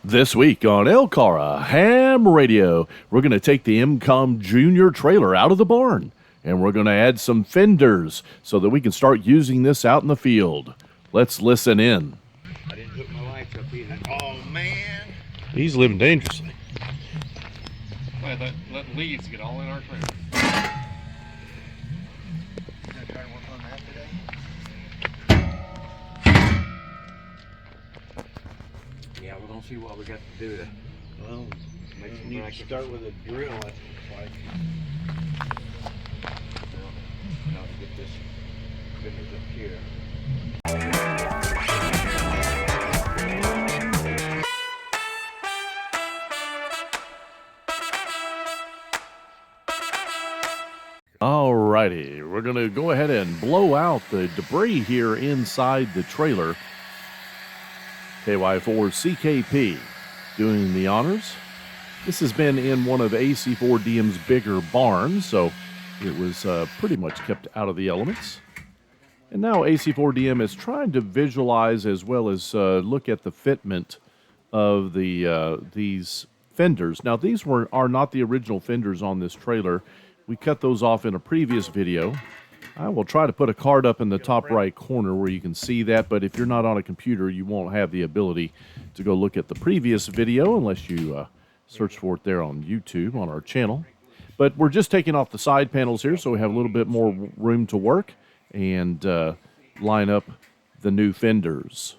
This week on LCARA HAMRadio, we're going to take the EmComm Junior trailer out of the barn, and we're going to add some fenders so that we can start using this out in the field. Let's listen in. I didn't hook my lights up either. Oh, man. He's living dangerously. Let leaves get all in our trailer. You gonna try to work on that today? Yeah, we're gonna see what we got to do to Well, make you some need to brackets. start with a drill, it looks like. Now to get this fenders up here. Alrighty, we're going to go ahead and blow out the debris here inside the trailer. KY4CKP doing the honors. This has been in one of AC4DM's bigger barns, so it was pretty much kept out of the elements. And now AC4DM is trying to visualize as well as look at the fitment of these fenders. Now, these are not the original fenders on this trailer. We cut those off in a previous video. I will try to put a card up in the top right corner where you can see that, but if you're not on a computer, you won't have the ability to go look at the previous video unless you search for it there on YouTube on our channel. But we're just taking off the side panels here so we have a little bit more room to work and line up the new fenders.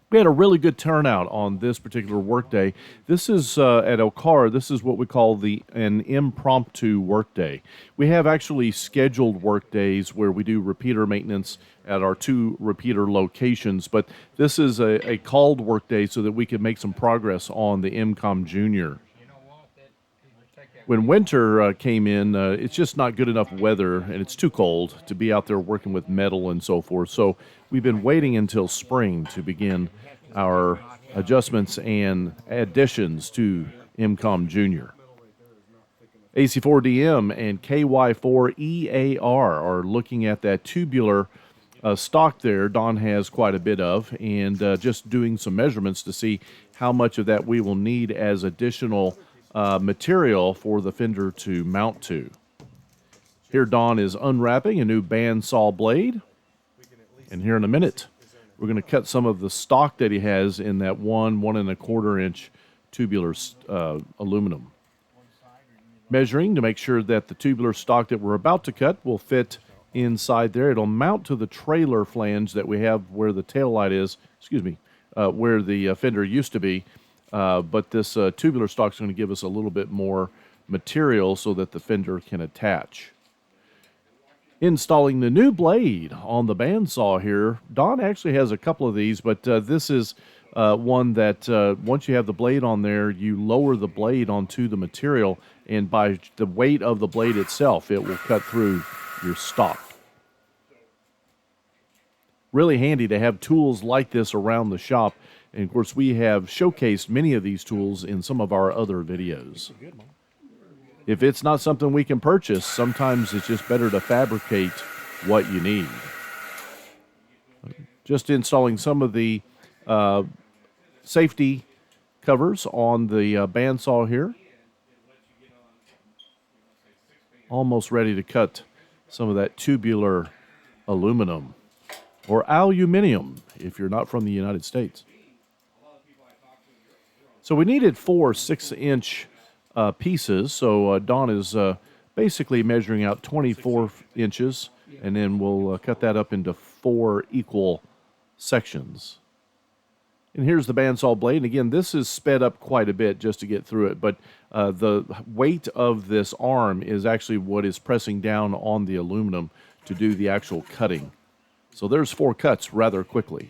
We had a really good turnout on this particular workday. This is at LCARA. This is what we call an impromptu workday. We have actually scheduled workdays where we do repeater maintenance at our 2 repeater locations, but this is a called workday so that we can make some progress on the EmComm Junior. When winter came in, it's just not good enough weather, and it's too cold to be out there working with metal and so forth. So we've been waiting until spring to begin our adjustments and additions to EmComm Junior. AC4DM and KY4EAR are looking at that tubular stock there Don has quite a bit of, and just doing some measurements to see how much of that we will need as additional material for the fender to mount to. Here Don is unwrapping a new bandsaw blade, and here in a minute we're going to cut some of the stock that he has in that 1 1¼ inch tubular aluminum. Measuring to make sure that the tubular stock that we're about to cut will fit inside there. It'll mount to the trailer flange that we have where the tail light is, where the fender used to be. But this tubular stock is going to give us a little bit more material so that the fender can attach. Installing the new blade on the bandsaw here. Don actually has a couple of these, but this is one that once you have the blade on there, you lower the blade onto the material, and by the weight of the blade itself, it will cut through your stock. Really handy to have tools like this around the shop. And, of course, we have showcased many of these tools in some of our other videos. If it's not something we can purchase, sometimes it's just better to fabricate what you need. Just installing some of the safety covers on the bandsaw here. Almost ready to cut some of that tubular aluminum, or aluminium if you're not from the United States. So we needed 4 6-inch pieces, so Don is basically measuring out 24 inches, and then we'll cut that up into 4 equal sections. And here's the bandsaw blade, and again, this is sped up quite a bit just to get through it, but the weight of this arm is actually what is pressing down on the aluminum to do the actual cutting. So there's 4 cuts rather quickly.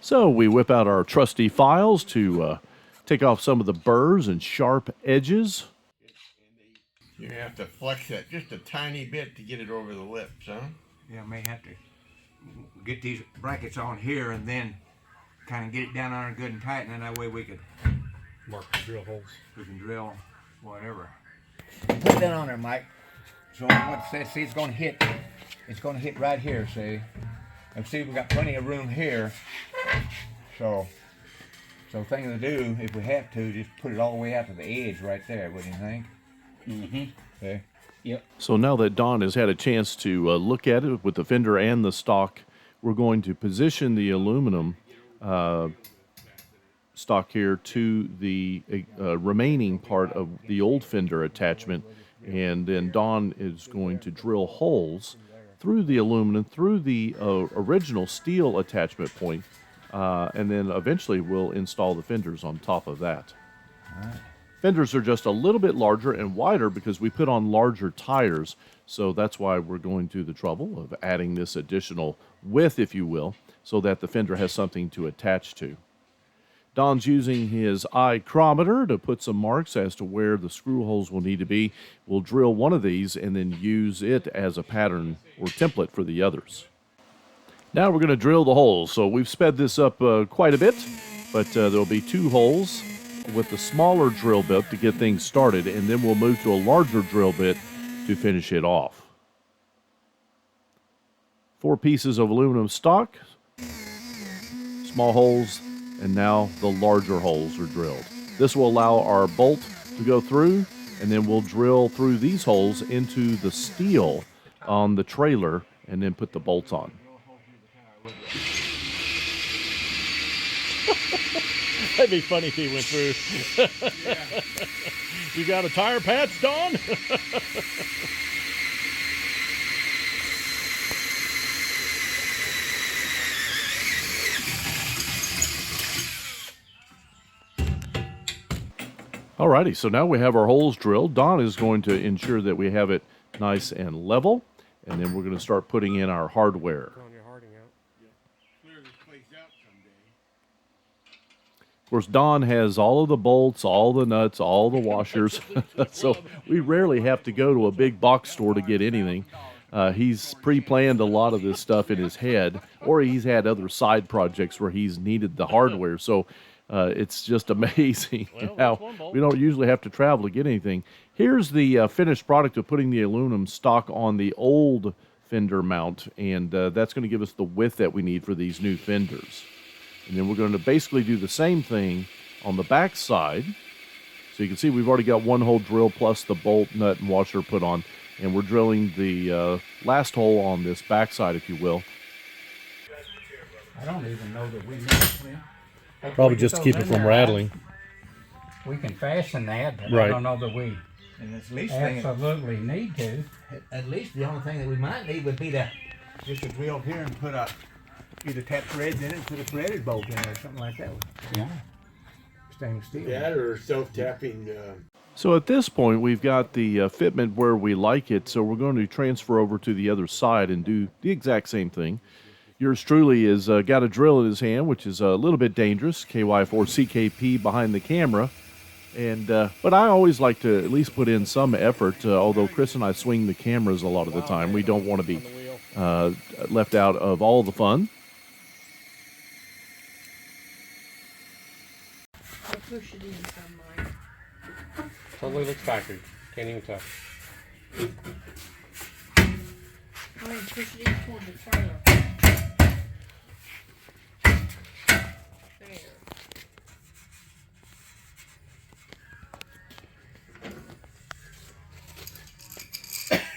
So we whip out our trusty files to take off some of the burrs and sharp edges. You're going to have to flex that just a tiny bit to get it over the lips, huh? Yeah, I may have to get these brackets on here and then kind of get it down on it good and tight, and then that way we could Mark the drill holes. we can drill whatever. Put that on there, Mike. So what it says, see, it's going to hit right here, see? And see, we got plenty of room here. So So thing to do, if we have to, just put it all the way out to the edge right there, wouldn't you think? Mm-hmm. Okay. Yep. So now that Don has had a chance to look at it with the fender and the stock, we're going to position the aluminum stock here to the remaining part of the old fender attachment, and then Don is going to drill holes through the aluminum, through the original steel attachment point, and then eventually we'll install the fenders on top of that. All right. Fenders are just a little bit larger and wider because we put on larger tires, so that's why we're going through the trouble of adding this additional width, if you will, so that the fender has something to attach to. Don's using his icrometer to put some marks as to where the screw holes will need to be. We'll drill one of these and then use it as a pattern or template for the others. Now we're going to drill the holes. So we've sped this up quite a bit, but there'll be 2 holes with the smaller drill bit to get things started, and then we'll move to a larger drill bit to finish it off. 4 pieces of aluminum stock, small holes, and now the larger holes are drilled. This will allow our bolt to go through, and then we'll drill through these holes into the steel on the trailer and then put the bolts on. That'd be funny if he went through. You got a tire patch, Don? Alrighty, so now we have our holes drilled. Don is going to ensure that we have it nice and level, and then we're going to start putting in our hardware. Clear this place out someday. Of course, Don has all of the bolts, all the nuts, all the washers, so we rarely have to go to a big box store to get anything. He's pre-planned a lot of this stuff in his head, or he's had other side projects where he's needed the hardware, so it's just amazing how we don't usually have to travel to get anything. Here's the finished product of putting the aluminum stock on the old fender mount, and that's going to give us the width that we need for these new fenders. And then we're going to basically do the same thing on the back side. So you can see we've already got 1 hole drill plus the bolt, nut, and washer put on, and we're drilling the last hole on this back side, if you will. I don't even know that we need it. Probably just to keep it from rattling. We can fasten that, but Right. I don't know that we And it's least thing, absolutely need to. at least the only thing that we might need would be just to drill here and put either tap threads in it and put a threaded bolt in there or something like that. Yeah. Stainless steel. That or self-tapping. So at this point, we've got the fitment where we like it, so we're going to transfer over to the other side and do the exact same thing. Yours truly has got a drill in his hand, which is a little bit dangerous, KY4CKP behind the camera. And but I always like to at least put in some effort, although Chris and I swing the cameras a lot of the time. We don't want to be left out of all the fun. I'll push it in some, Mike. Totally looks factory. Can't even tell. I mean, push it in toward the trailer.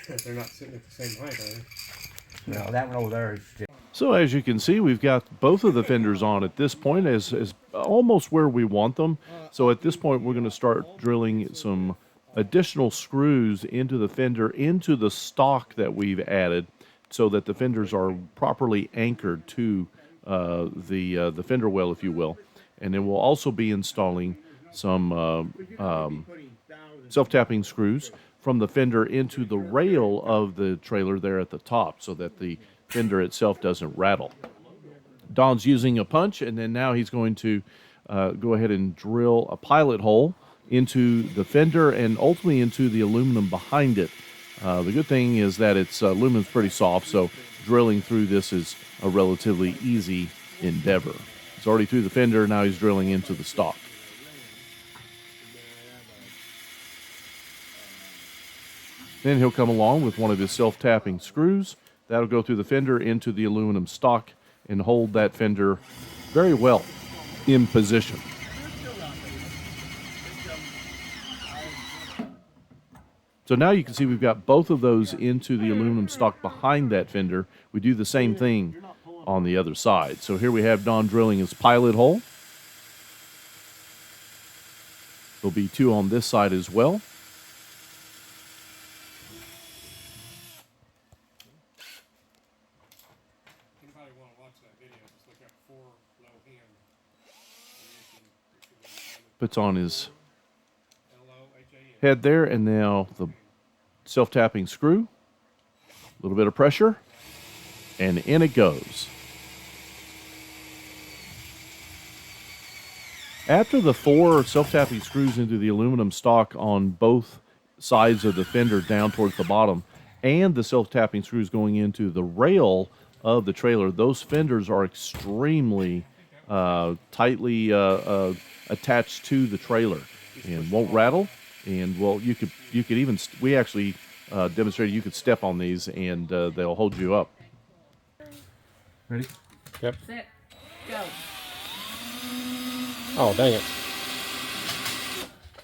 There. They're not sitting at the same height, are they? No, that one over there is just, So as you can see, we've got both of the fenders on at this point as almost where we want them. So at this point, we're going to start drilling some additional screws into the fender, into the stock that we've added, so that the fenders are properly anchored to the fender well, if you will. And then we'll also be installing some self-tapping screws from the fender into the rail of the trailer there at the top, so that the fender itself doesn't rattle. Don's using a punch, and then now he's going to go ahead and drill a pilot hole into the fender and ultimately into the aluminum behind it. The good thing is that it's aluminum's pretty soft, so drilling through this is a relatively easy endeavor. He's already through the fender, now he's drilling into the stock. Then he'll come along with one of his self-tapping screws. That'll go through the fender into the aluminum stock and hold that fender very well in position. So now you can see we've got both of those into the aluminum stock behind that fender. We do the same thing on the other side. So here we have Don drilling his pilot hole. There'll be 2 on this side as well. Anybody want to watch that video, just look up 4 low hand. Puts on his LOHAN. head there, and now the self-tapping screw. A little bit of pressure, and in it goes. After the 4 self-tapping screws into the aluminum stock on both sides of the fender down towards the bottom, and the self-tapping screws going into the rail of the trailer, those fenders are extremely tightly attached to the trailer and won't rattle. And well, you could even we actually demonstrated you could step on these and they'll hold you up. Ready? Yep. Set. Go. Oh, dang it.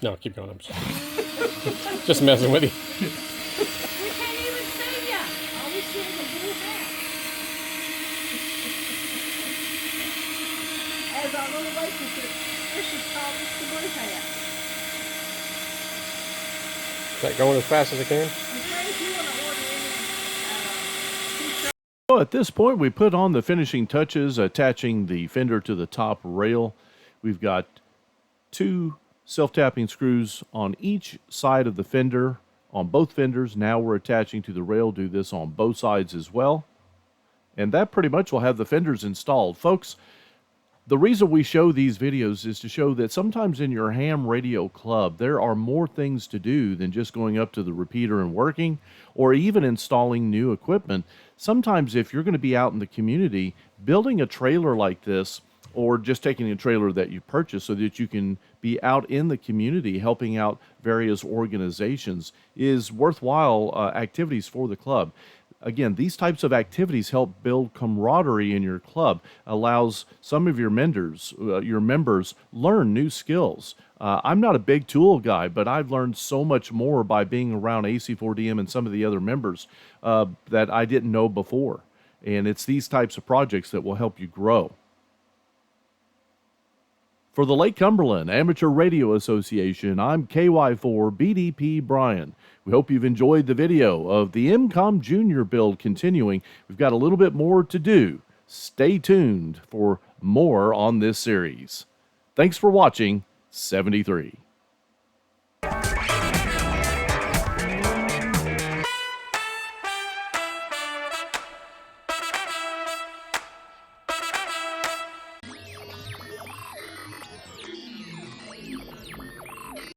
No, keep going. I'm sorry. Just messing with you. We can't even see ya. All we see is a blue hat. As our little waitress, this is called the blue hat. Is that going as fast as it can? And Fred, if you want to order any, Well, at this point, we put on the finishing touches, attaching the fender to the top rail. We've got 2 self-tapping screws on each side of the fender, on both fenders. Now we're attaching to the rail. Do this on both sides as well. And that pretty much will have the fenders installed. Folks, the reason we show these videos is to show that sometimes in your ham radio club, there are more things to do than just going up to the repeater and working, or even installing new equipment. Sometimes if you're going to be out in the community, building a trailer like this, or just taking a trailer that you purchase so that you can be out in the community helping out various organizations, is worthwhile activities for the club. Again, these types of activities help build camaraderie in your club, allows some of your members learn new skills. I'm not a big tool guy, but I've learned so much more by being around AC4DM and some of the other members that I didn't know before. And it's these types of projects that will help you grow. For the Lake Cumberland Amateur Radio Association, I'm KY4BDP Brian. We hope you've enjoyed the video of the EmComm Junior build continuing. We've got a little bit more to do. Stay tuned for more on this series. Thanks for watching 73.